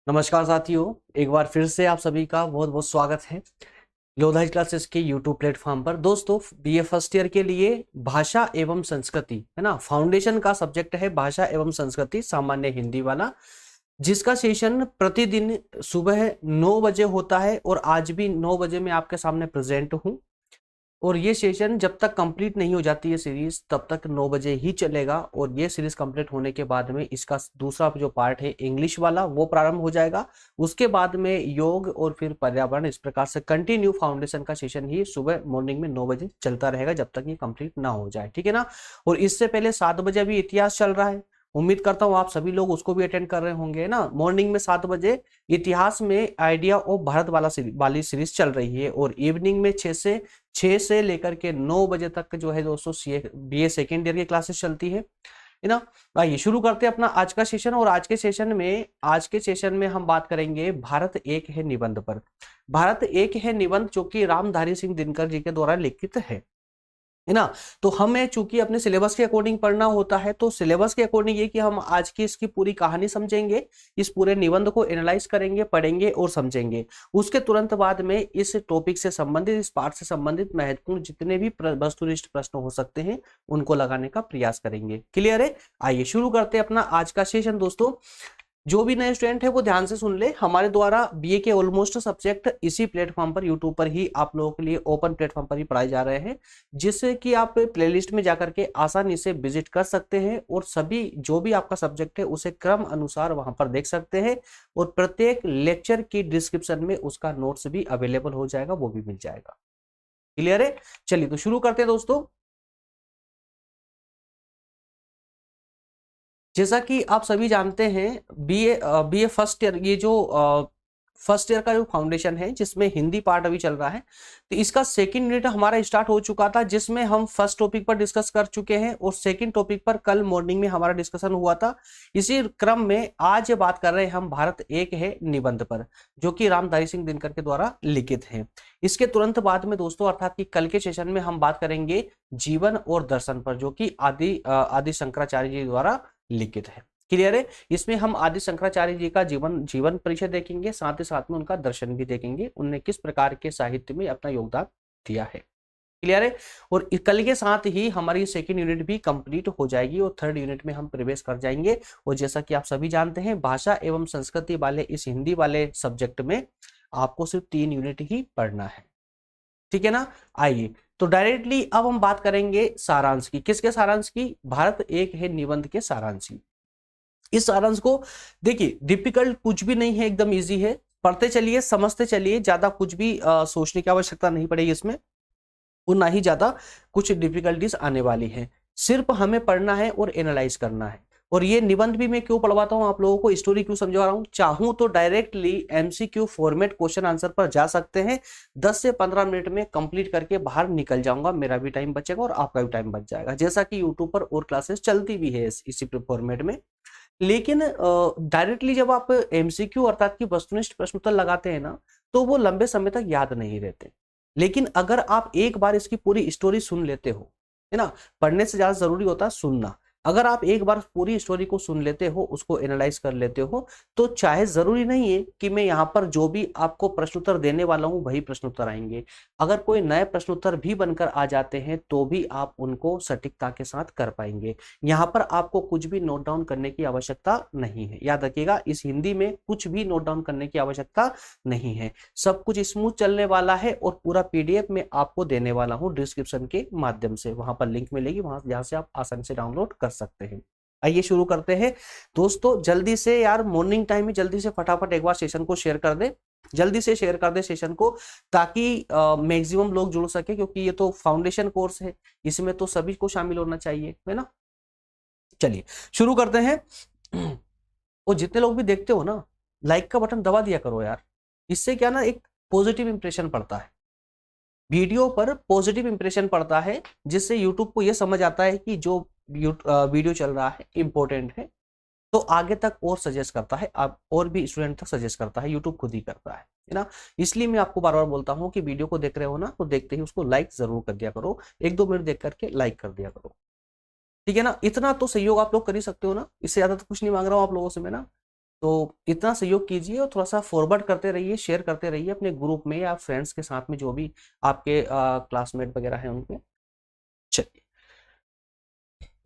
नमस्कार साथियों, एक बार फिर से आप सभी का बहुत बहुत स्वागत है लोधाई क्लासेस के यूट्यूब प्लेटफॉर्म पर। दोस्तों, बीए फर्स्ट ईयर के लिए भाषा एवं संस्कृति है ना, फाउंडेशन का सब्जेक्ट है भाषा एवं संस्कृति, सामान्य हिंदी वाला, जिसका सेशन प्रतिदिन सुबह 9 बजे होता है और आज भी 9 बजे मैं आपके सामने प्रेजेंट हूं। और ये सेशन जब तक कंप्लीट नहीं हो जाती है सीरीज, तब तक 9 बजे ही चलेगा। और ये सीरीज कंप्लीट होने के बाद में इसका दूसरा जो पार्ट है इंग्लिश वाला, वो प्रारंभ हो जाएगा। उसके बाद में योग और फिर पर्यावरण, इस प्रकार से कंटिन्यू फाउंडेशन का सेशन ही सुबह मॉर्निंग में 9 बजे चलता रहेगा जब तक ये कंप्लीट ना हो जाए, ठीक है ना। और इससे पहले 7 बजे अभी इतिहास चल रहा है, उम्मीद करता हूं आप सभी लोग उसको भी अटेंड कर रहे होंगे ना। मॉर्निंग में 7 बजे इतिहास में आइडिया ऑफ भारत वाली सीरीज चल रही है। और इवनिंग में 6 से लेकर के 9 बजे तक जो है दोस्तों बीए सेकेंड ईयर की क्लासेस चलती है ना। आइए शुरू करते हैं अपना आज का सेशन। और आज के सेशन में हम बात करेंगे भारत एक है निबंध पर। भारत एक है निबंध जो कि रामधारी सिंह दिनकर जी के द्वारा लिखित है ना। तो हमें चूंकि अपने सिलेबस के अकॉर्डिंग पढ़ना होता है, तो सिलेबस के अकॉर्डिंग ये कि हम आज की इसकी पूरी कहानी समझेंगे, इस पूरे निबंध को एनालाइज करेंगे, पढ़ेंगे और समझेंगे। उसके तुरंत बाद में इस टॉपिक से संबंधित, इस पार्ट से संबंधित महत्वपूर्ण जितने भी वस्तुनिष्ठ प्रश्न हो सकते हैं उनको लगाने का प्रयास करेंगे। क्लियर है? आइए शुरू करते हैं अपना आज का सेशन। दोस्तों, जो भी नए स्टूडेंट है वो ध्यान से सुन ले, हमारे द्वारा बीए के ऑलमोस्ट सब्जेक्ट इसी प्लेटफॉर्म पर, यूट्यूब पर ही आप लोगों के लिए ओपन प्लेटफॉर्म पर ही पढ़ाए जा रहे हैं, जिससे कि आप प्लेलिस्ट में जाकर के आसानी से विजिट कर सकते हैं और सभी जो भी आपका सब्जेक्ट है उसे क्रम अनुसार वहां पर देख सकते हैं। और प्रत्येक लेक्चर की डिस्क्रिप्शन में उसका नोट्स भी अवेलेबल हो जाएगा, वो भी मिल जाएगा। क्लियर है? चलिए तो शुरू करते हैं दोस्तों। जैसा कि आप सभी जानते हैं, बीए फर्स्ट ईयर, ये जो फर्स्ट ईयर का जो फाउंडेशन है जिसमें हिंदी पार्ट अभी चल रहा है, तो इसका सेकंड यूनिट हमारा स्टार्ट हो चुका था, जिसमें हम फर्स्ट टॉपिक पर डिस्कस कर चुके हैं और सेकंड टॉपिक पर कल मॉर्निंग में हमारा डिस्कशन हुआ था। इसी क्रम में आज बात कर रहे हैं हम भारत एक है निबंध पर, जो कि रामधारी सिंह दिनकर के द्वारा लिखित है। इसके तुरंत बाद में दोस्तों, अर्थात कि कल के सेशन में हम बात करेंगे जीवन और दर्शन पर, जो कि आदि शंकराचार्य जी द्वारा लिखित है। क्लियर है? इसमें हम आदि शंकराचार्य जी का जीवन परिचय देखेंगे, साथ ही साथ में उनका दर्शन भी देखेंगे, उनने किस प्रकार के साहित्य में अपना योगदान दिया है। क्लियर है? और कल के साथ ही हमारी सेकंड यूनिट भी कंप्लीट हो जाएगी और थर्ड यूनिट में हम प्रवेश कर जाएंगे। और जैसा कि आप सभी जानते हैं, भाषा एवं संस्कृति वाले इस हिंदी वाले सब्जेक्ट में आपको सिर्फ 3 यूनिट ही पढ़ना है, ठीक है ना। आइए तो डायरेक्टली अब हम बात करेंगे सारांश की। किसके सारांश की? भारत एक है निबंध के सारांश की। इस सारांश को देखिए, डिफिकल्ट कुछ भी नहीं है, एकदम इजी है। पढ़ते चलिए, समझते चलिए, ज्यादा कुछ भी सोचने की आवश्यकता नहीं पड़ेगी इसमें, और ना ही ज्यादा कुछ डिफिकल्टीज आने वाली है। सिर्फ हमें पढ़ना है और एनालाइज करना है। और ये निबंध भी मैं क्यों पढ़वाता हूं आप लोगों को, स्टोरी क्यों समझा रहा हूं, चाहूं तो directly MCQ format question answer पर जा सकते हैं, 10 से 15 मिनट में कंप्लीट करके बाहर निकल जाऊंगा, मेरा भी टाइम बचेगा और आपका भी टाइम बच जाएगा, जैसा कि यूट्यूब पर और क्लासेस चलती भी है इसी फॉर्मेट में। लेकिन डायरेक्टली जब आप एमसीक्यू अर्थात की वस्तुनिष्ठ प्रश्न उत्तर लगाते हैं ना, तो वो लंबे समय तक याद नहीं रहते। लेकिन अगर आप एक बार इसकी पूरी स्टोरी सुन लेते हो, है ना, पढ़ने से ज्यादा जरूरी होता है सुनना। अगर आप एक बार पूरी स्टोरी को सुन लेते हो, उसको एनालाइज कर लेते हो, तो चाहे जरूरी नहीं है कि मैं यहाँ पर जो भी आपको प्रश्नोत्तर देने वाला हूँ वही प्रश्नोत्तर आएंगे। अगर कोई नए प्रश्नोत्तर भी बनकर आ जाते हैं तो भी आप उनको सटीकता के साथ कर पाएंगे। यहाँ पर आपको कुछ भी नोट डाउन करने की आवश्यकता नहीं है। याद रखिएगा, इस हिंदी में कुछ भी नोट डाउन करने की आवश्यकता नहीं है, सब कुछ स्मूथ चलने वाला है। और पूरा पीडीएफ में आपको देने वाला हूँ डिस्क्रिप्शन के माध्यम से, वहां पर लिंक मिलेगी, वहां जहां से आप आसानी से डाउनलोड कर सकते हैं। आइए शुरू करते हैं दोस्तों। जल्दी से यार, मॉर्निंग टाइम में जल्दी से फटाफट एक बार सेशन को शेयर कर दे, जल्दी से शेयर कर दे सेशन को, ताकि मैक्सिमम लोग जुड़ सके, क्योंकि ये तो फाउंडेशन कोर्स है, इसमें तो सभी को शामिल होना चाहिए, है ना। चलिए शुरू करते हैं। और जितने लोग भी देखते हो ना, लाइक का बटन दबा दिया करो यार, इससे क्या ना, एक पॉजिटिव इंप्रेशन पड़ता है, वीडियो पर पॉजिटिव इंप्रेशन पड़ता है, जिससे यूट्यूब को यह समझ आता है कि जो वीडियो चल रहा है इंपॉर्टेंट है, तो आगे तक और सजेस्ट करता है, आप और भी स्टूडेंट तक सजेस्ट करता है, यूट्यूब खुद ही करता है ना। इसलिए मैं आपको बार बार बोलता हूं कि वीडियो को देख रहे हो ना, तो देखते ही उसको लाइक जरूर कर दिया करो, 1-2 मिनट देख करके लाइक कर दिया करो, ठीक है ना। इतना तो सहयोग आप लोग कर ही सकते हो ना, इससे ज्यादा तो कुछ नहीं मांग रहा हूं आप लोगों से मैं ना। तो इतना सहयोग कीजिए और थोड़ा सा फॉरवर्ड करते रहिए, शेयर करते रहिए अपने ग्रुप में या फ्रेंड्स के साथ में, जो भी आपके क्लासमेट वगैरह हैं उनके। चलिए,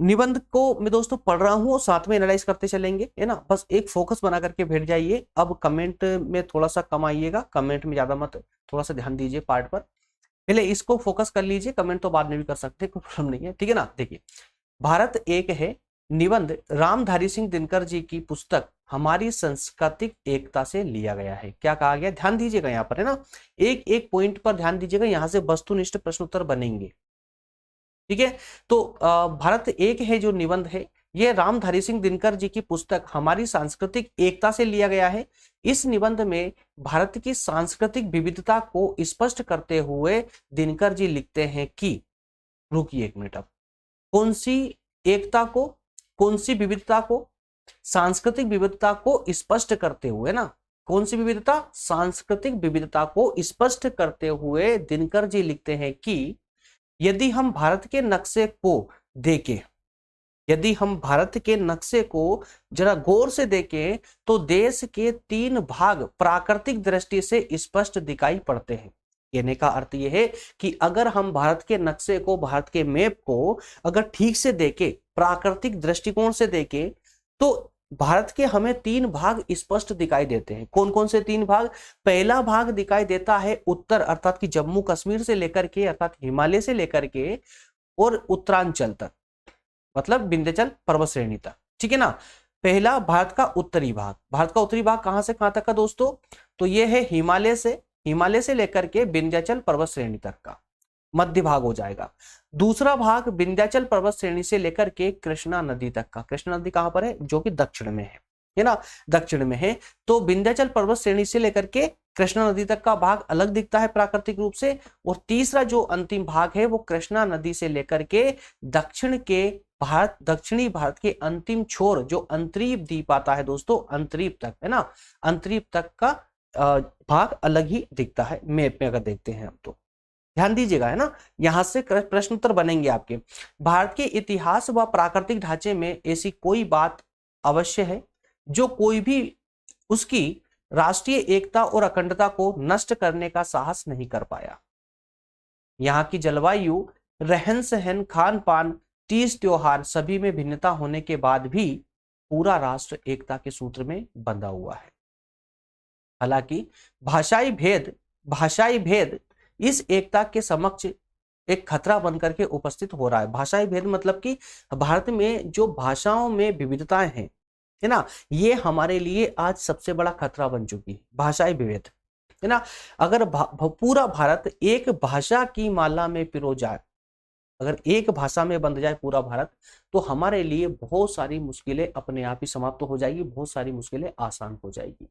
निबंध को मैं दोस्तों पढ़ रहा हूँ और साथ में एनालाइज करते चलेंगे, है ना। बस एक फोकस बना करके बैठ जाइए। अब कमेंट में थोड़ा सा कम आइएगा, कमेंट में ज्यादा मत, थोड़ा सा ध्यान दीजिए पार्ट पर। पहले इसको फोकस कर लीजिए, कमेंट तो बाद में भी कर सकते हैं, कोई प्रॉब्लम नहीं है, ठीक है ना। देखिए, भारत एक है निबंध रामधारी सिंह दिनकर जी की पुस्तक हमारी सांस्कृतिक एकता से लिया गया है। क्या कहा गया, ध्यान दीजिएगा यहाँ पर, है ना। एक एक पॉइंट पर ध्यान दीजिएगा, यहाँ से वस्तुनिष्ठ प्रश्न उत्तर बनेंगे, ठीक है। तो भारत एक है जो निबंध है, यह रामधारी सिंह दिनकर जी की पुस्तक हमारी सांस्कृतिक एकता से लिया गया है। इस निबंध में भारत की सांस्कृतिक विविधता को स्पष्ट करते हुए दिनकर जी लिखते हैं कि, रुकिए एक मिनट, अब कौन सी एकता को, कौन सी विविधता को, सांस्कृतिक विविधता को स्पष्ट करते हुए ना, कौन सी विविधता, सांस्कृतिक विविधता को स्पष्ट करते हुए दिनकर जी लिखते हैं कि यदि हम भारत के नक्शे को देखें, यदि हम भारत के नक्शे को जरा गौर से देखें तो देश के 3 भाग प्राकृतिक दृष्टि से स्पष्ट दिखाई पड़ते हैं। कहने का अर्थ यह है कि अगर हम भारत के नक्शे को, भारत के मैप को अगर ठीक से देखें, प्राकृतिक दृष्टिकोण से देखें, तो भारत के हमें 3 भाग स्पष्ट दिखाई देते हैं। कौन कौन से 3 भाग, पहला भाग दिखाई देता है उत्तर, अर्थात कि जम्मू कश्मीर से लेकर के, अर्थात हिमालय से लेकर के और उत्तरांचल तक, मतलब विंध्याचल पर्वत श्रेणी तक, ठीक है ना। पहला भारत का उत्तरी भाग, भारत का उत्तरी भाग कहां से कहां तक का दोस्तों, तो यह है हिमालय से लेकर के विंध्याचल पर्वत श्रेणी तक का मध्य भाग हो जाएगा। दूसरा भाग विंध्याचल पर्वत श्रेणी से लेकर के कृष्णा नदी तक का, कृष्णा नदी कहां पर है, जो कि दक्षिण में है ना, दक्षिण में है। तो विंध्याचल पर्वत श्रेणी से लेकर के कृष्णा नदी तक का भाग अलग दिखता है प्राकृतिक रूप से। और तीसरा जो अंतिम भाग है वो कृष्णा नदी से लेकर के दक्षिण के भारत, दक्षिणी भारत के अंतिम छोर जो अंतरीप द्वीप आता है दोस्तों, अंतरीप तक, है ना, अंतरीप तक का भाग अलग ही दिखता है मैप में अगर देखते हैं हम तो। ध्यान दीजिएगा, है ना, यहां से प्रश्न उत्तर बनेंगे आपके। भारत के इतिहास व प्राकृतिक ढांचे में ऐसी कोई बात अवश्य है जो कोई भी उसकी राष्ट्रीय एकता और अखंडता को नष्ट करने का साहस नहीं कर पाया। यहाँ की जलवायु, रहन सहन, खान पान, तीज त्योहार सभी में भिन्नता होने के बाद भी पूरा राष्ट्र एकता के सूत्र में बंधा हुआ है। हालांकि भाषाई भेद इस एकता के समक्ष एक खतरा बनकर के उपस्थित हो रहा है। भाषाई भेद मतलब कि भारत में जो भाषाओं में विविधताएं हैं, है ना, ये हमारे लिए आज सबसे बड़ा खतरा बन चुकी है, भाषाई विभेद, है ना। अगर पूरा भारत एक भाषा की माला में पिरो जाए, अगर एक भाषा में बंध जाए पूरा भारत, तो हमारे लिए बहुत सारी मुश्किलें अपने आप ही समाप्त हो जाएगी, बहुत सारी मुश्किलें आसान हो जाएगी।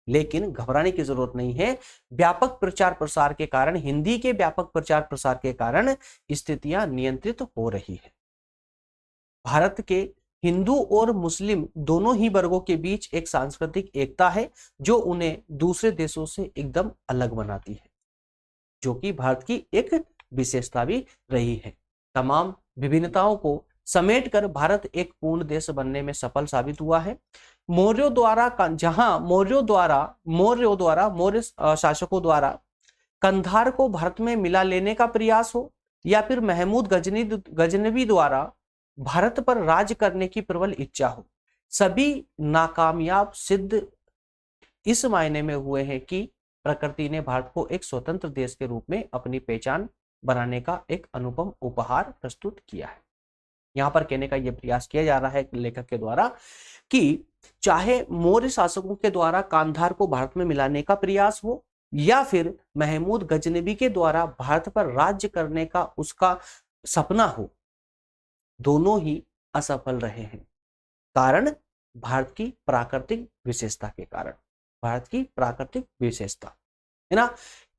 लेकिन घबराने की जरूरत नहीं है। व्यापक प्रचार प्रसार के कारण, हिंदी के व्यापक प्रचार प्रसार के कारण स्थितियां नियंत्रित हो रही है। भारत के हिंदू और मुस्लिम दोनों ही वर्गों के बीच एक सांस्कृतिक एकता है जो उन्हें दूसरे देशों से एकदम अलग बनाती है, जो कि भारत की एक विशेषता भी रही है। तमाम विभिन्नताओं को समेटकर भारत एक पूर्ण देश बनने में सफल साबित हुआ है। मौर्यों द्वारा मौर्य शासकों द्वारा कंधार को भारत में मिला लेने का प्रयास हो, या फिर महमूद गजनवी द्वारा भारत पर राज करने की प्रबल इच्छा हो, सभी नाकामयाब सिद्ध इस मायने में हुए हैं कि प्रकृति ने भारत को एक स्वतंत्र देश के रूप में अपनी पहचान बनाने का एक अनुपम उपहार प्रस्तुत किया है। यहां पर कहने का यह प्रयास किया जा रहा है लेखक के द्वारा कि चाहे मौर्य शासकों के द्वारा कांधार को भारत में मिलाने का प्रयास हो, या फिर महमूद गजनबी के द्वारा भारत पर राज्य करने का उसका सपना हो, दोनों ही असफल रहे हैं। कारण भारत की प्राकृतिक विशेषता के कारण, भारत की प्राकृतिक विशेषता, है ना।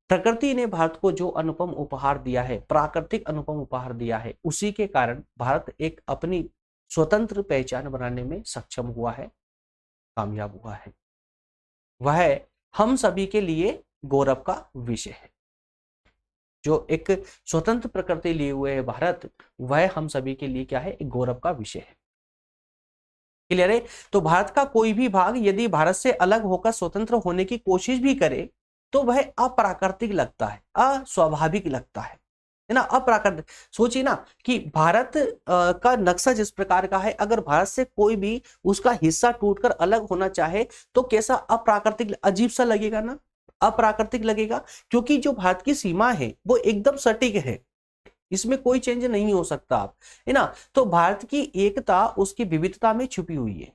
प्रकृति ने भारत को जो अनुपम उपहार दिया है, प्राकृतिक अनुपम उपहार दिया है, उसी के कारण भारत एक अपनी स्वतंत्र पहचान बनाने में सक्षम हुआ है, कामयाब हुआ है। वह हम सभी के लिए गौरव का विषय है। जो एक स्वतंत्र प्रकृति लिए हुए है भारत, वह हम सभी के लिए क्या है, एक गौरव का विषय है। क्लियर है। तो भारत का कोई भी भाग यदि भारत से अलग होकर स्वतंत्र होने की कोशिश भी करे तो वह अप्राकृतिक लगता है, अस्वाभाविक लगता है ना, अप्राकृतिक। सोचिए ना कि भारत का नक्शा जिस प्रकार का है, अगर भारत से कोई भी उसका हिस्सा टूटकर अलग होना चाहे तो कैसा अप्राकृतिक, अजीब सा लगेगा ना, अप्राकृतिक लगेगा। क्योंकि जो भारत की सीमा है वो एकदम सटीक है, इसमें कोई चेंज नहीं हो सकता आप, है ना। तो भारत की एकता उसकी विविधता में छुपी हुई है।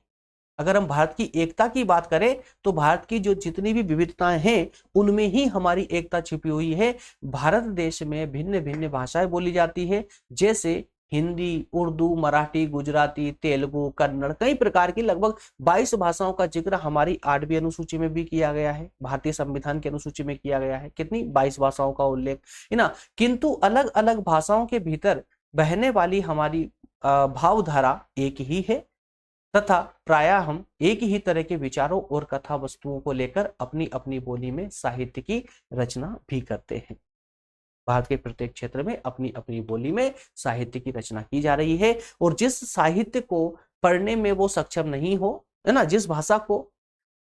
अगर हम भारत की एकता की बात करें तो भारत की जो जितनी भी विविधताएं हैं उनमें ही हमारी एकता छिपी हुई है। भारत देश में भिन्न भिन्न भाषाएं बोली जाती है, जैसे हिंदी, उर्दू, मराठी, गुजराती, तेलुगु, कन्नड़, कई प्रकार की लगभग 22 भाषाओं का जिक्र हमारी 8वीं अनुसूची में भी किया गया है, भारतीय संविधान की अनुसूची में किया गया है। कितनी? 22 भाषाओं का उल्लेख, है ना। किंतु अलग अलग भाषाओं के भीतर बहने वाली हमारी भावधारा एक ही है तथा प्रायः हम एक ही तरह के विचारों और कथा वस्तुओं को लेकर अपनी अपनी बोली में साहित्य की रचना भी करते हैं। भारत के प्रत्येक क्षेत्र में अपनी अपनी बोली में साहित्य की रचना की जा रही है, और जिस साहित्य को पढ़ने में वो सक्षम नहीं हो, है ना, जिस भाषा को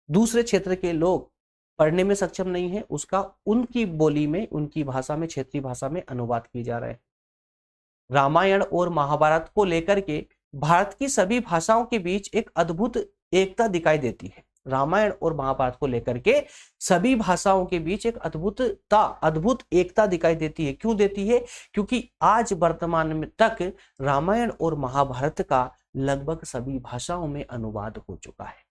दूसरे क्षेत्र के लोग पढ़ने में सक्षम नहीं है, उसका उनकी बोली में, उनकी भाषा में, क्षेत्रीय भाषा में अनुवाद किए जा रहे हैं। रामायण और महाभारत को लेकर के भारत की सभी भाषाओं के बीच एक अद्भुत एकता दिखाई देती है। रामायण और महाभारत को लेकर के सभी भाषाओं के बीच एक अद्भुत एकता दिखाई देती है। क्यों देती है? क्योंकि आज वर्तमान में तक रामायण और महाभारत का लगभग सभी भाषाओं में अनुवाद हो चुका है,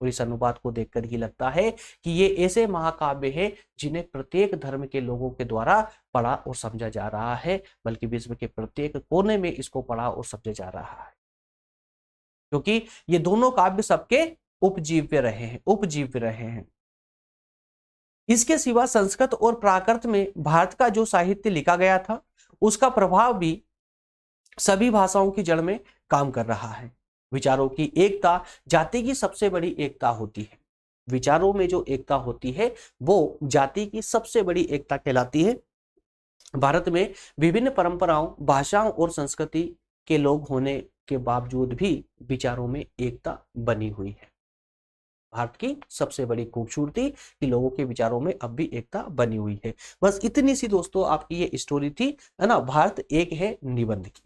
और इस अनुवाद को देखकर ही लगता है कि ये ऐसे महाकाव्य हैं जिन्हें प्रत्येक धर्म के लोगों के द्वारा पढ़ा और समझा जा रहा है, बल्कि विश्व के प्रत्येक कोने में इसको पढ़ा और समझा जा रहा है, क्योंकि ये दोनों काव्य सबके उपजीव्य रहे हैं। इसके सिवा संस्कृत और प्राकृत में भारत का जो साहित्य लिखा गया था उसका प्रभाव भी सभी भाषाओं की जड़ में काम कर रहा है। विचारों की एकता जाति की सबसे बड़ी एकता होती है। विचारों में जो एकता होती है वो जाति की सबसे बड़ी एकता कहलाती है। भारत में विभिन्न परंपराओं, भाषाओं और संस्कृति के लोग होने के बावजूद भी विचारों में एकता बनी हुई है। भारत की सबसे बड़ी खूबसूरती कि लोगों के विचारों में अब भी एकता बनी हुई है। बस इतनी सी दोस्तों आपकी ये स्टोरी थी, है ना, भारत एक है निबंध की।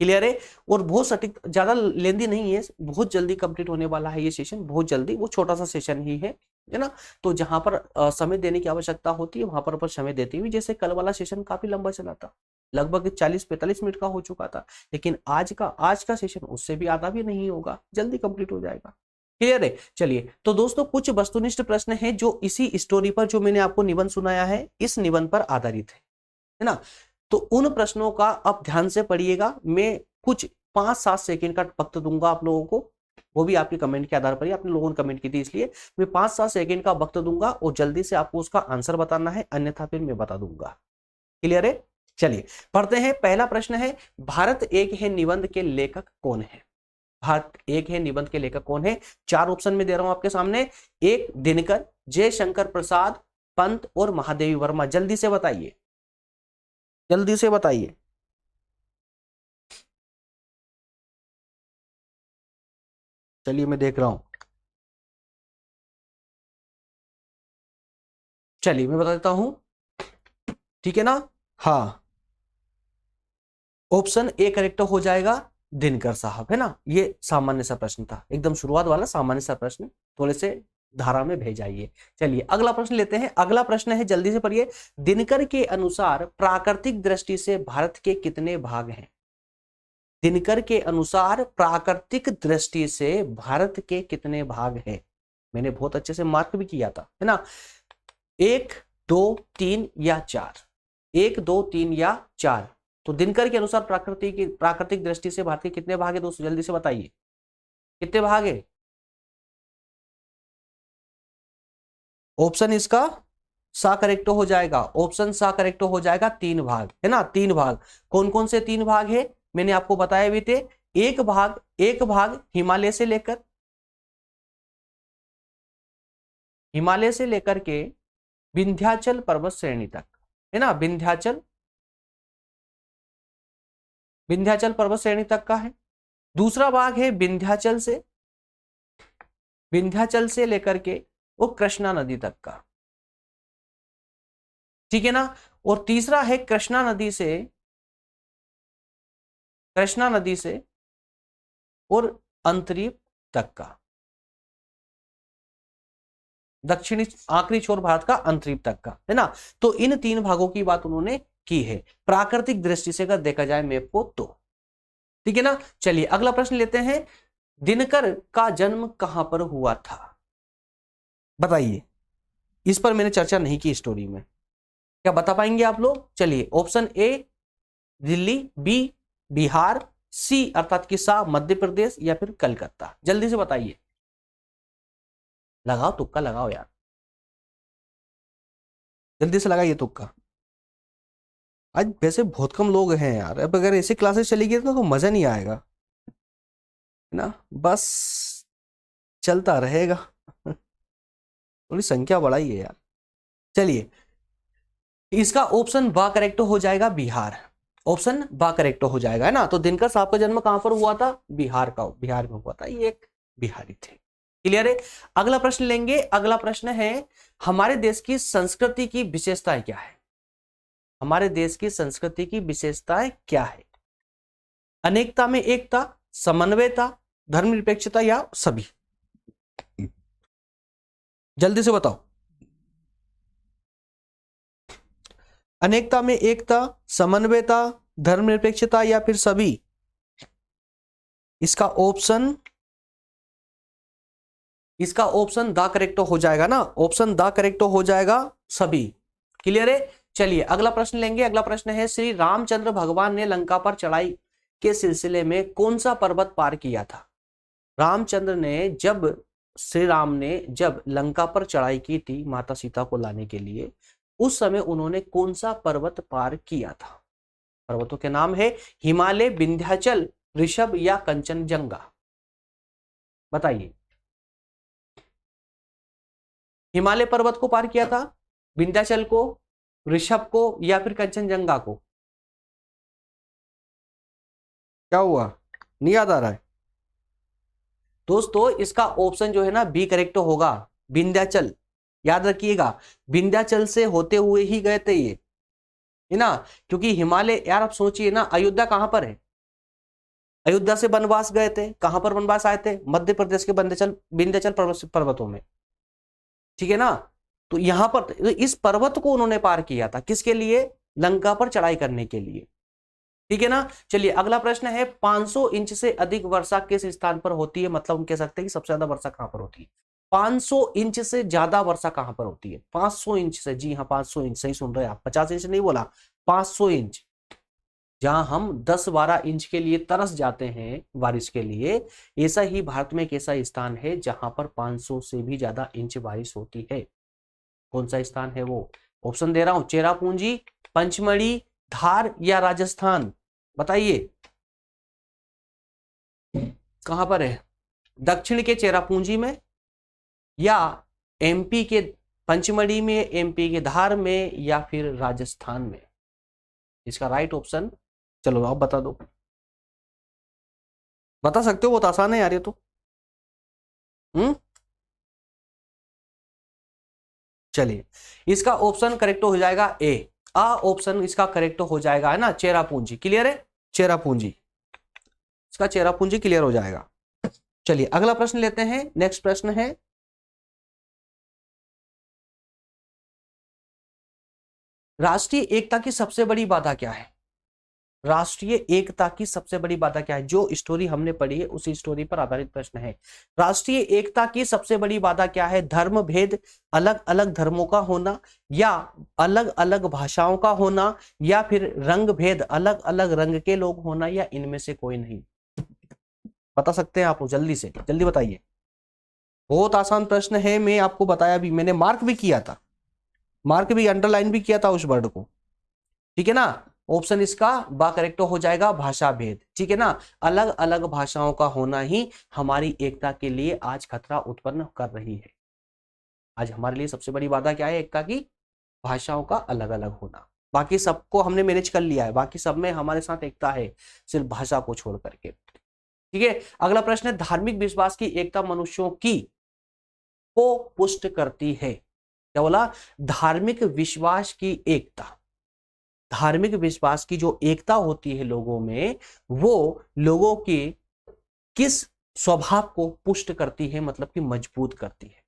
क्लियर है, और बहुत सटीक, ज्यादा लेंदी नहीं है, बहुत जल्दी कंप्लीट होने वाला है ये सेशन, बहुत जल्दी। वो छोटा सा सेशन ही है ना। तो जहां पर समय देने की आवश्यकता होती है वहां पर समय देती हुई, जैसे कल वाला सेशन काफी लंबा चला था, लगभग 40-45 मिनट का हो चुका था, लेकिन आज का सेशन उससे भी आधा भी नहीं होगा, जल्दी कंप्लीट हो जाएगा। क्लियर है। चलिए, तो दोस्तों कुछ वस्तुनिष्ठ प्रश्न हैं जो इसी स्टोरी पर, जो मैंने आपको निबंध सुनाया है, इस निबंध पर आधारित है ना। तो उन प्रश्नों का अब ध्यान से पढ़िएगा। मैं कुछ 5-7 सेकंड का वक्त दूंगा आप लोगों को, वो भी आपके कमेंट के आधार पर ही, आपने लोगों ने कमेंट की थी इसलिए मैं 5-7 सेकंड का वक्त दूंगा, और जल्दी से आपको उसका आंसर बताना है, अन्यथा फिर मैं बता दूंगा। क्लियर है। चलिए पढ़ते हैं। पहला प्रश्न है, भारत एक है निबंध के लेखक कौन है? भारत एक है निबंध के लेखक कौन है? 4 ऑप्शन में दे रहा हूं आपके सामने। 1 दिनकर, जयशंकर प्रसाद, पंत और महादेवी वर्मा। जल्दी से बताइए, जल्दी से बताइए। चलिए मैं देख रहा हूं। चलिए मैं बता देता हूं, ठीक है ना। हाँ, ऑप्शन ए करेक्ट हो जाएगा, दिनकर साहब, है ना। ये सामान्य सा प्रश्न था, एकदम शुरुआत वाला सामान्य सा प्रश्न, थोड़े से धारा में भेजाइए। चलिए अगला प्रश्न लेते हैं। अगला प्रश्न है, जल्दी से पढ़िए। दिनकर के अनुसार प्राकृतिक दृष्टि से भारत के कितने भाग हैं? दिनकर के अनुसार प्राकृतिक दृष्टि से भारत के कितने भाग हैं? मैंने बहुत अच्छे से मार्क भी किया था, है ना। 1, 2, 3 या 4? 1, 2, 3 या 4? तो दिनकर के अनुसार प्राकृतिक दृष्टि से भारत के कितने भाग है दोस्तों? जल्दी से बताइए, कितने भाग है? ऑप्शन इसका सा करेक्ट हो जाएगा, ऑप्शन सा करेक्ट हो जाएगा। 3 भाग, है ना, 3 भाग। कौन कौन से 3 भाग है मैंने आपको बताया भी थे। एक भाग हिमालय से लेकर के विंध्याचल पर्वत श्रेणी तक, है ना, विंध्याचल पर्वत श्रेणी तक का है। दूसरा भाग है विंध्याचल से लेकर के वो कृष्णा नदी तक का, ठीक है ना। और तीसरा है कृष्णा नदी से और अंतरीप तक का, दक्षिणी आखिरी छोर भारत का अंतरीप तक का, है ना। तो इन 3 भागों की बात उन्होंने की है प्राकृतिक दृष्टि से अगर देखा जाए मैप को तो, ठीक है ना। चलिए अगला प्रश्न लेते हैं, दिनकर का जन्म कहां पर हुआ था, बताइए। इस पर मैंने चर्चा नहीं की स्टोरी में, क्या बता पाएंगे आप लोग? चलिए, option A Delhi, B Bihar, C अर्थात किस्सा मध्य प्रदेश, या फिर कलकत्ता, जल्दी से बताइए। लगाओ तुक्का लगाओ यार, जल्दी से लगाइए तुक्का। आज वैसे बहुत कम लोग हैं यार, अब अगर ऐसी क्लासेस चली गई तो मजा नहीं आएगा, है ना। बस चलता रहेगा थोड़ी संख्या बढ़ाई है यार। चलिए, इसका ऑप्शन बा करेक्ट हो जाएगा, बिहार। ऑप्शन बा करेक्ट हो जाएगा, है ना। तो दिनकर साहब का जन्म कहां पर हुआ था? बिहार में हुआ था, ये एक बिहारी थे। क्लियर है। अगला प्रश्न लेंगे। अगला प्रश्न है, हमारे देश की संस्कृति की विशेषताएं क्या है? हमारे देश की संस्कृति की विशेषताएं क्या है? अनेकता में एकता, समन्वयता, धर्मनिरपेक्षता, या सभी? जल्दी से बताओ। अनेकता में एकता, समन्वयता, धर्मनिरपेक्षता, या फिर सभी? इसका ऑप्शन द करेक्ट हो जाएगा ना। ऑप्शन द करेक्ट हो जाएगा, सभी। क्लियर है। चलिए अगला प्रश्न लेंगे। अगला प्रश्न है, श्री रामचंद्र भगवान ने लंका पर चढ़ाई के सिलसिले में कौन सा पर्वत पार किया था? श्री राम ने जब लंका पर चढ़ाई की थी माता सीता को लाने के लिए, उस समय उन्होंने कौन सा पर्वत पार किया था? पर्वतों के नाम है हिमालय, विंध्याचल, ऋषभ, या कंचनजंगा, बताइए। हिमालय पर्वत को पार किया था, विंध्याचल को, ऋषभ को, या फिर कंचनजंगा को? क्या हुआ, नहीं याद आ रहा है? दोस्तों इसका ऑप्शन जो है ना बी करेक्ट होगा, विंध्याचल। याद रखिएगा, विंध्याचल से होते हुए ही गए थे ये, है ना। क्योंकि हिमालय, यार आप सोचिए ना, अयोध्या कहां पर है? अयोध्या से वनवास गए थे, कहां पर वनवास आए थे? मध्य प्रदेश के विंध्याचल पर्वतों में, ठीक है ना। तो यहां पर इस पर्वत को उन्होंने पार किया था, किसके लिए? लंका पर चढ़ाई करने के लिए, ठीक है ना। चलिए अगला प्रश्न है, 500 इंच से अधिक वर्षा किस स्थान पर होती है? मतलब हम कह सकते हैं कि सबसे ज्यादा वर्षा कहां पर होती है? 500 इंच से ज्यादा वर्षा कहां पर होती है? 500 इंच से, जी हाँ 500 इंच, सही सुन रहे हैं आप, 50 इंच नहीं बोला, 500 इंच। जहां हम 10-12 इंच के लिए तरस जाते हैं बारिश के लिए, ऐसा ही भारत में एक ऐसा स्थान है जहां पर 500 से भी ज्यादा इंच बारिश होती है। कौन सा स्थान है वो? ऑप्शन दे रहा हूं, चेरापूंजी, पंचमढ़ी, धार, या राजस्थान, बताइए। कहां पर है? दक्षिण के चेरापूंजी में, या एमपी के पंचमढ़ी में, एमपी के धार में, या फिर राजस्थान में? इसका राइट ऑप्शन, चलो आप बता दो। बता सकते हो, बहुत आसान है यार ये तो। चलिए इसका ऑप्शन करेक्ट हो जाएगा ए, ऑप्शन इसका करेक्ट हो जाएगा, है ना, चेरापूंजी। क्लियर है, चेरापूंजी, इसका चेरापूंजी क्लियर हो जाएगा। चलिए अगला प्रश्न लेते हैं। नेक्स्ट प्रश्न है, राष्ट्रीय एकता की सबसे बड़ी बाधा क्या है? राष्ट्रीय एकता की सबसे बड़ी बाधा क्या है? जो स्टोरी हमने पढ़ी है उसी स्टोरी पर आधारित प्रश्न है। राष्ट्रीय एकता की सबसे बड़ी बाधा क्या है? धर्म भेद, अलग अलग धर्मों का होना, या अलग अलग भाषाओं का होना, या फिर रंग भेद, अलग अलग रंग के लोग होना, या इनमें से कोई नहीं? बता सकते हैं आप लोग, जल्दी से जल्दी बताइए। बहुत आसान प्रश्न है, मैं आपको बताया भी, मैंने मार्क भी किया था, मार्क भी अंडरलाइन भी किया था उस वर्ड को, ठीक है ना। ऑप्शन इसका बा करेक्ट हो जाएगा, भाषा भेद, ठीक है ना। अलग अलग भाषाओं का होना ही हमारी एकता के लिए आज खतरा उत्पन्न कर रही है। आज हमारे लिए सबसे बड़ी बाधा क्या है एकता की? भाषाओं का अलग अलग होना। बाकी सबको हमने मैनेज कर लिया है, बाकी सब में हमारे साथ एकता है, सिर्फ भाषा को छोड़ करके, ठीक है। अगला प्रश्न है, धार्मिक विश्वास की एकता मनुष्यों की को पुष्ट करती है। क्या बोला? धार्मिक विश्वास की एकता, धार्मिक विश्वास की जो एकता होती है लोगों में, वो लोगों के किस स्वभाव को पुष्ट करती है, मतलब कि मजबूत करती है?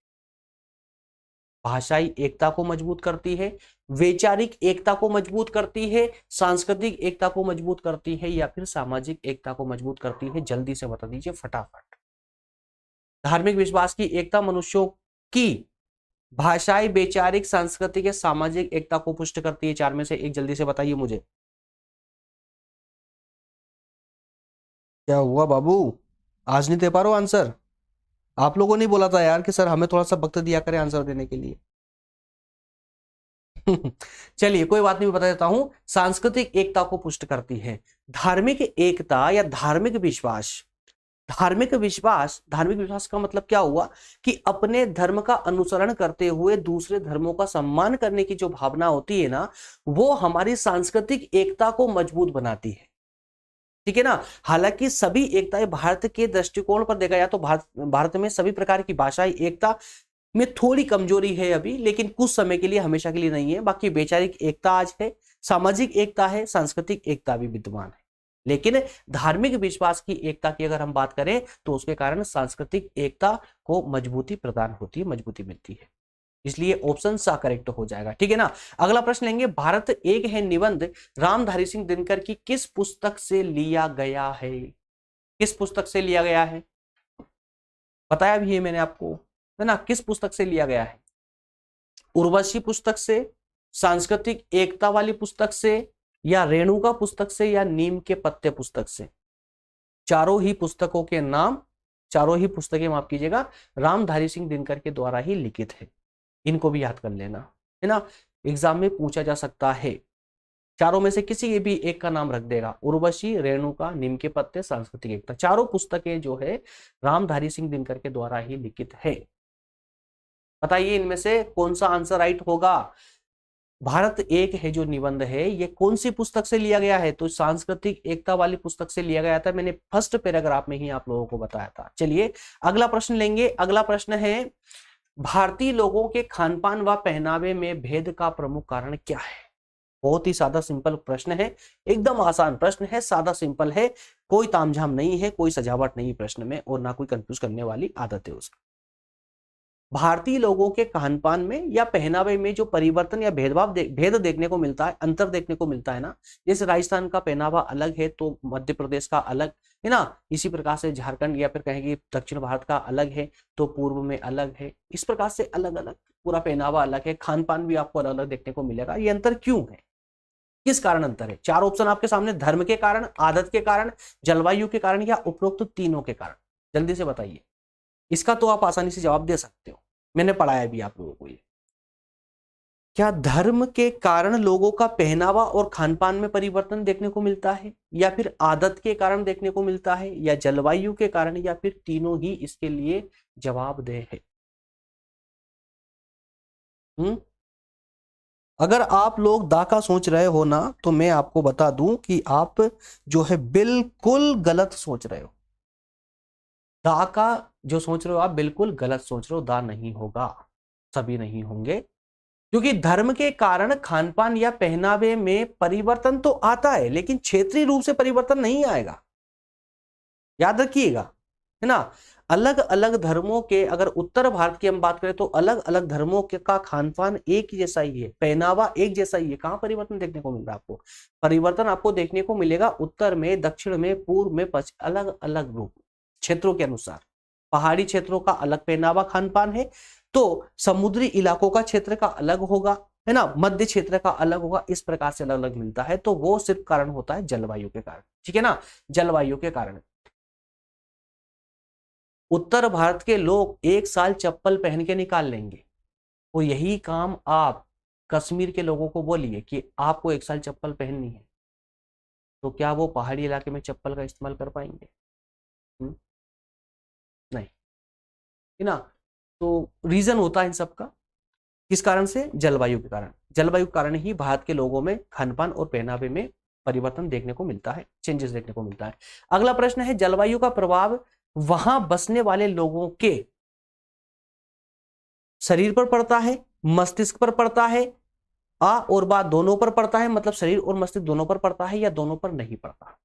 भाषाई एकता को मजबूत करती है, वैचारिक एकता को मजबूत करती है, सांस्कृतिक एकता को मजबूत करती है, या फिर सामाजिक एकता को मजबूत करती है? जल्दी से बता दीजिए फटाफट। धार्मिक विश्वास की एकता मनुष्यों की भाषाई, वैचारिक, सांस्कृतिक या सामाजिक एकता को पुष्ट करती है? चार में से एक जल्दी से बताइए मुझे। क्या हुआ बाबू, आज नहीं दे पा रहे हो आंसर? आप लोगों ने बोला था यार कि सर हमें थोड़ा सा वक्त दिया करें आंसर देने के लिए। चलिए कोई बात नहीं, बता देता हूं। सांस्कृतिक एकता को पुष्ट करती है। धार्मिक एकता या धार्मिक विश्वास, धार्मिक विश्वास का मतलब क्या हुआ कि अपने धर्म का अनुसरण करते हुए दूसरे धर्मों का सम्मान करने की जो भावना होती है ना, वो हमारी सांस्कृतिक एकता को मजबूत बनाती है। ठीक है ना। हालांकि सभी एकताएं, भारत के दृष्टिकोण पर देखा जाए तो भारत में सभी प्रकार की भाषाई एकता में थोड़ी कमजोरी है अभी, लेकिन कुछ समय के लिए, हमेशा के लिए नहीं है। बाकी वैचारिक एकता आज है, सामाजिक एकता है, सांस्कृतिक एकता भी विद्यमान है। लेकिन धार्मिक विश्वास की एकता की अगर हम बात करें तो उसके कारण सांस्कृतिक एकता को मजबूती प्रदान होती है, मजबूती मिलती है। इसलिए ऑप्शन सा करेक्ट हो जाएगा। ठीक है ना। अगला प्रश्न लेंगे, भारत एक है निबंध रामधारी सिंह दिनकर की किस पुस्तक से लिया गया है? किस पुस्तक से लिया गया है? बताया भी है मैंने आपको, है ना। किस पुस्तक से लिया गया है? उर्वशी पुस्तक से, सांस्कृतिक एकता वाली पुस्तक से, या रेणुका पुस्तक से, या नीम के पत्ते पुस्तक से? चारों ही पुस्तकों के नाम, चारों ही पुस्तकें माफ कीजिएगा रामधारी सिंह दिनकर के द्वारा ही लिखित है। इनको भी याद कर लेना, है ना। एग्जाम में पूछा जा सकता है। चारों में से किसी भी एक का नाम रख देगा, उर्वशी, रेणुका, नीम के पत्ते, सांस्कृतिक एकता। चारों पुस्तकें जो है रामधारी सिंह दिनकर के द्वारा ही लिखित है। बताइए इनमें से कौन सा आंसर राइट होगा? भारत एक है जो निबंध है, ये कौन सी पुस्तक से लिया गया है? तो सांस्कृतिक एकता वाली पुस्तक से लिया गया था। मैंने फर्स्ट पैराग्राफ में ही आप लोगों को बताया था। चलिए अगला प्रश्न लेंगे। अगला प्रश्न है, भारतीय लोगों के खानपान व पहनावे में भेद का प्रमुख कारण क्या है? बहुत ही सादा सिंपल प्रश्न है, एकदम आसान प्रश्न है, सादा सिंपल है, कोई तामझाम नहीं है, कोई सजावट नहीं प्रश्न में, और ना कोई कंफ्यूज करने वाली आदत है उसकी। भारतीय लोगों के खानपान में या पहनावे में जो परिवर्तन या भेद देखने को मिलता है, अंतर देखने को मिलता है ना, जैसे राजस्थान का पहनावा अलग है तो मध्य प्रदेश का अलग है ना, इसी प्रकार से झारखंड या फिर कहेंगे दक्षिण भारत का अलग है तो पूर्व में अलग है। इस प्रकार से अलग अलग पूरा पहनावा अलग है, खान पान भी आपको अलग अलग देखने को मिलेगा। ये अंतर क्यों है, किस कारण अंतर है? चार ऑप्शन आपके सामने, धर्म के कारण, आदत के कारण, जलवायु के कारण, या उपरोक्त तीनों के कारण। जल्दी से बताइए। इसका तो आप आसानी से जवाब दे सकते हो, मैंने पढ़ाया भी आप लोगों को ये। क्या धर्म के कारण लोगों का पहनावा और खानपान में परिवर्तन देखने को मिलता है, या फिर आदत के कारण देखने को मिलता है, या जलवायु के कारण, या फिर तीनों ही इसके लिए जवाबदेह है? अगर आप लोग दा का सोच रहे हो ना, तो मैं आपको बता दूं कि आप जो है बिल्कुल गलत सोच रहे हो। दा का जो सोच रहे हो आप बिल्कुल गलत सोच रहे हो, दा नहीं होगा, सभी नहीं होंगे। क्योंकि धर्म के कारण खानपान या पहनावे में परिवर्तन तो आता है, लेकिन क्षेत्रीय रूप से परिवर्तन नहीं आएगा, याद रखिएगा, है ना। अलग अलग धर्मों के, अगर उत्तर भारत की हम बात करें तो अलग अलग धर्मों के का खानपान एक जैसा ही है, पहनावा एक जैसा ही है। कहां परिवर्तन देखने को मिल रहा है आपको? परिवर्तन आपको देखने को मिलेगा उत्तर में, दक्षिण में, पूर्व में, पश्चिम, अलग अलग रूप क्षेत्रों के अनुसार। पहाड़ी क्षेत्रों का अलग पहनावा खानपान है, तो समुद्री इलाकों का क्षेत्र का अलग होगा, है ना, मध्य क्षेत्र का अलग होगा। इस प्रकार से अलग अलग मिलता है, तो वो सिर्फ कारण होता है जलवायु के कारण। ठीक है ना, जलवायु के कारण। उत्तर भारत के लोग एक साल चप्पल पहन के निकाल लेंगे, तो यही काम आप कश्मीर के लोगों को बोलिए कि आपको एक साल चप्पल पहननी है, तो क्या वो पहाड़ी इलाके में चप्पल का इस्तेमाल कर पाएंगे? नहीं, है ना। तो रीजन होता है इन सब का, किस कारण से? जलवायु के कारण। जलवायु के कारण ही भारत के लोगों में खानपान और पहनावे में परिवर्तन देखने को मिलता है, चेंजेस देखने को मिलता है। अगला प्रश्न है, जलवायु का प्रभाव वहां बसने वाले लोगों के शरीर पर पड़ता है, मस्तिष्क पर पड़ता है, आ और बा दोनों पर पड़ता है, मतलब शरीर और मस्तिष्क दोनों पर पड़ता है, या दोनों पर नहीं पड़ता?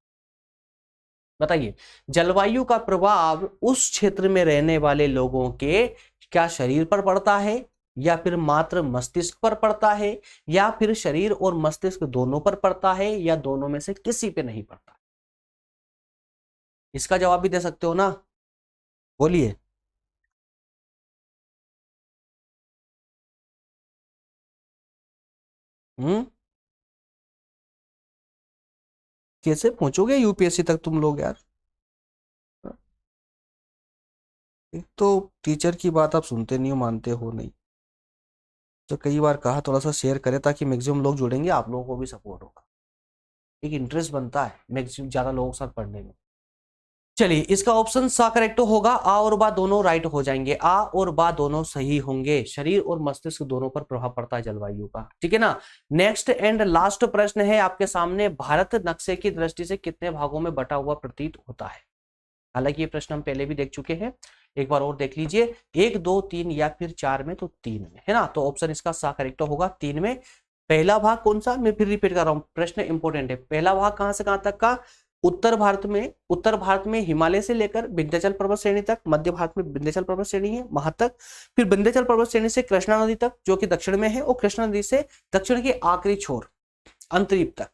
बताइए, जलवायु का प्रभाव उस क्षेत्र में रहने वाले लोगों के क्या शरीर पर पड़ता है, या फिर मात्र मस्तिष्क पर पड़ता है, या फिर शरीर और मस्तिष्क दोनों पर पड़ता है, या दोनों में से किसी पे नहीं पड़ता? इसका जवाब भी दे सकते हो ना, बोलिए। कैसे पहुंचोगे यूपीएससी तक तुम लोग यार? एक तो टीचर की बात आप सुनते नहीं हो, मानते हो नहीं। तो कई बार कहा थोड़ा सा शेयर करें ताकि मैक्सिमम लोग जुड़ेंगे, आप लोगों को भी सपोर्ट होगा, एक इंटरेस्ट बनता है मैक्सिमम ज्यादा लोगों के साथ पढ़ने में। चलिए, इसका ऑप्शन सा करेक्ट होगा, आ और बा दोनों राइट हो जाएंगे, आ और बा दोनों सही होंगे। शरीर और मस्तिष्क दोनों पर प्रभाव पड़ता है जलवायु का, ठीक है ना। नेक्स्ट एंड लास्ट प्रश्न है आपके सामने, भारत नक्शे की दृष्टि से कितने भागों में बटा हुआ प्रतीत होता है? हालांकि ये प्रश्न हम पहले भी देख चुके हैं, एक बार और देख लीजिए, 1 2 3 या फिर 4 में, तो 3 में, है ना। तो ऑप्शन इसका सा करेक्ट होगा 3 में। पहला भाग कौन सा, मैं फिर रिपीट कर रहा हूं, प्रश्न इंपोर्टेंट है। पहला भाग कहां से कहां तक का? उत्तर भारत में हिमालय से लेकर विंध्याचल पर्वत श्रेणी तक, मध्य भारत में विंध्याचल पर्वत श्रेणी है वहां तक, फिर विंध्याचल पर्वत श्रेणी से कृष्णा नदी तक जो कि दक्षिण में है, और कृष्णा नदी से दक्षिण के आखिरी छोर अंतरीप तक,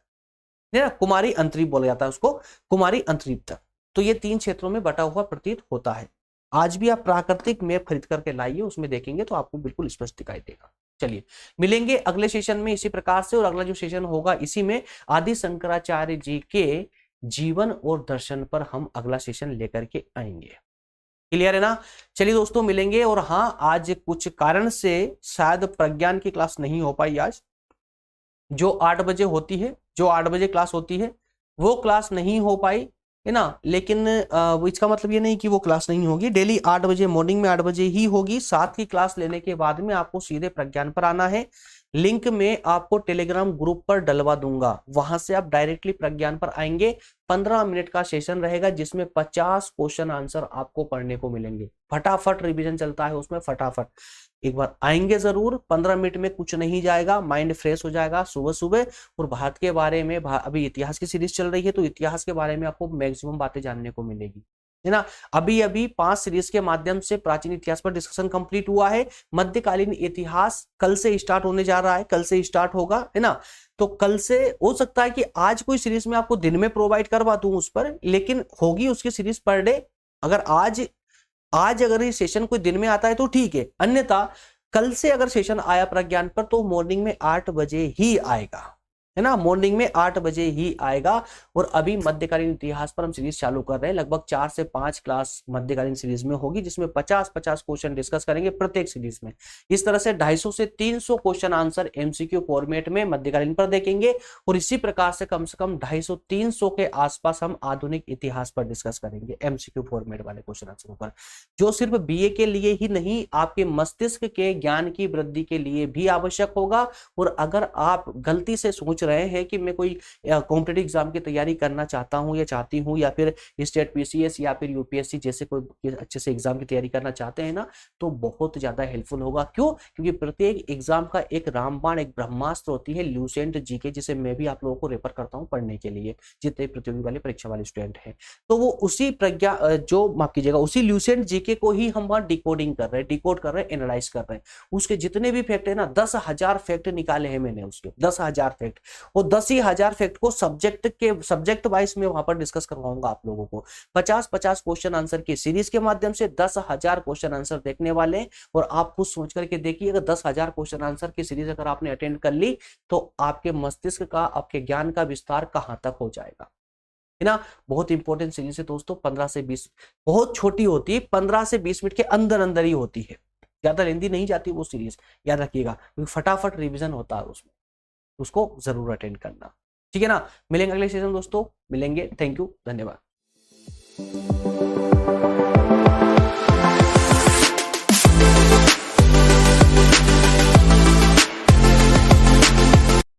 है ना, कुमारी अंतरीप बोला जाता है उसको, कुमारी अंतरीप तक। तो ये 3 क्षेत्रों में बटा हुआ प्रतीत होता है। आज भी आप प्राकृतिक मैप खरीद करके लाइए, उसमें देखेंगे तो आपको बिल्कुल स्पष्ट दिखाई देगा। चलिए, मिलेंगे अगले सेशन में इसी प्रकार से, और अगला जो सेशन होगा इसी में आदि शंकराचार्य जी के जीवन और दर्शन पर हम अगला सेशन लेकर के आएंगे। क्लियर है ना? चलिए दोस्तों, मिलेंगे। और हाँ, आज कुछ कारण से शायद प्रज्ञान की क्लास नहीं हो पाई आज, जो 8 बजे होती है, जो 8 बजे क्लास होती है वो क्लास नहीं हो पाई, है ना। लेकिन इसका मतलब ये नहीं कि वो क्लास नहीं होगी, डेली 8 बजे, मॉर्निंग में 8 बजे ही होगी। 7 की क्लास लेने के बाद में आपको सीधे प्रज्ञान पर आना है। लिंक में आपको टेलीग्राम ग्रुप पर डलवा दूंगा, वहां से आप डायरेक्टली प्रज्ञान पर आएंगे। 15 मिनट का सेशन रहेगा जिसमें 50 क्वेश्चन आंसर आपको पढ़ने को मिलेंगे। फटाफट रिवीजन चलता है उसमें, फटाफट एक बार आएंगे जरूर। 15 मिनट में कुछ नहीं जाएगा, माइंड फ्रेश हो जाएगा सुबह सुबह। और भारत के बारे में, अभी इतिहास की सीरीज चल रही है तो इतिहास के बारे में आपको मैक्सिमम बातें जानने को मिलेगी, है ना। अभी अभी 5 सीरीज के माध्यम से प्राचीन इतिहास पर डिस्कशन कंप्लीट हुआ है। मध्यकालीन इतिहास कल से स्टार्ट होने जा रहा है, कल से स्टार्ट होगा, है ना। तो कल से हो सकता है कि आज कोई सीरीज में आपको दिन में प्रोवाइड करवा दूं उस पर, लेकिन होगी उसकी सीरीज पर डे। अगर आज अगर ये सेशन कोई दिन में आता है तो ठीक है, अन्यथा कल से अगर सेशन आया प्रज्ञान पर तो मॉर्निंग में 8 बजे ही आएगा, है ना। मॉर्निंग में 8 बजे ही आएगा। और अभी मध्यकालीन इतिहास पर हम सीरीज चालू कर रहे हैं, लगभग 4 से 5 क्लास मध्यकालीन सीरीज में होगी, जिसमें 50-50 क्वेश्चन डिस्कस करेंगे प्रत्येक सीरीज में। इस तरह से 250 से 300 क्वेश्चन आंसर एमसीक्यू फॉर्मेट में मध्यकालीन पर देखेंगे। और इसी प्रकार से कम 250-300 के आसपास हम आधुनिक इतिहास पर डिस्कस करेंगे, एमसीक्यू फॉर्मेट वाले क्वेश्चन आंसरों पर, जो सिर्फ बीए के लिए ही नहीं, आपके मस्तिष्क के ज्ञान की वृद्धि के लिए भी आवश्यक होगा। और अगर आप गलती से सोच रहे हैं कि मैं कोई कॉम्पिटिटिव एग्जाम की तैयारी करना चाहता हूं या चाहती हूं, या फिर स्टेट पीसीएस या फिर यूपीएससी जैसे कोई अच्छे से एग्जाम की तैयारी करना चाहते हैं ना, तो बहुत ज्यादा हेल्पफुल होगा। क्यों? क्योंकि प्रत्येक एग्जाम का एक रामबाण, एक ब्रह्मास्त्र होती है ल्यूसेंट जीके, जिसे मैं भी आप लोगों को रेफर करता हूं पढ़ने के लिए, जितने प्रतियोगी वाले परीक्षा वाले स्टूडेंट हैं। तो वो उसी प्रज्ञा जो माफ कीजिएगा, उसी ल्यूसेंट जीके को ही हम वहां डिकोडिंग कर रहे हैं, डिकोड कर रहे हैं, एनालाइज कर रहे हैं। उसके जितने भी फैक्ट है ना, 10,000 फैक्ट निकाले हैं मैंने उसके, 10,000 फैक्ट। और 10,000 फैक्ट को सब्जेक्ट वाइज में वहां पर डिस्कस करवाऊंगा आप लोगों को। 50-50 क्वेश्चन आंसर की सीरीज के माध्यम से 10,000 क्वेश्चन आंसर देखने वाले हैं। और आप खुद सोच करके देखिए, अगर 10,000 क्वेश्चन आंसर की सीरीज अगर आपने अटेंड कर ली तो आपके मस्तिष्क का, आपके ज्ञान का विस्तार कहां तक हो जाएगा, है ना। बहुत इंपॉर्टेंट सीरीज है दोस्तों, 15 से 20, बहुत छोटी होती है, 15 से 20 मिनट के अंदर अंदर ही होती है, ज्यादा लेंदी नहीं जाती वो सीरीज, याद रखिएगा, क्योंकि फटाफट रिवीजन होता है उसमें, उसको जरूर अटेंड करना, ठीक है ना। मिलेंगे अगले सेशन दोस्तों, मिलेंगे। थैंक यू, धन्यवाद।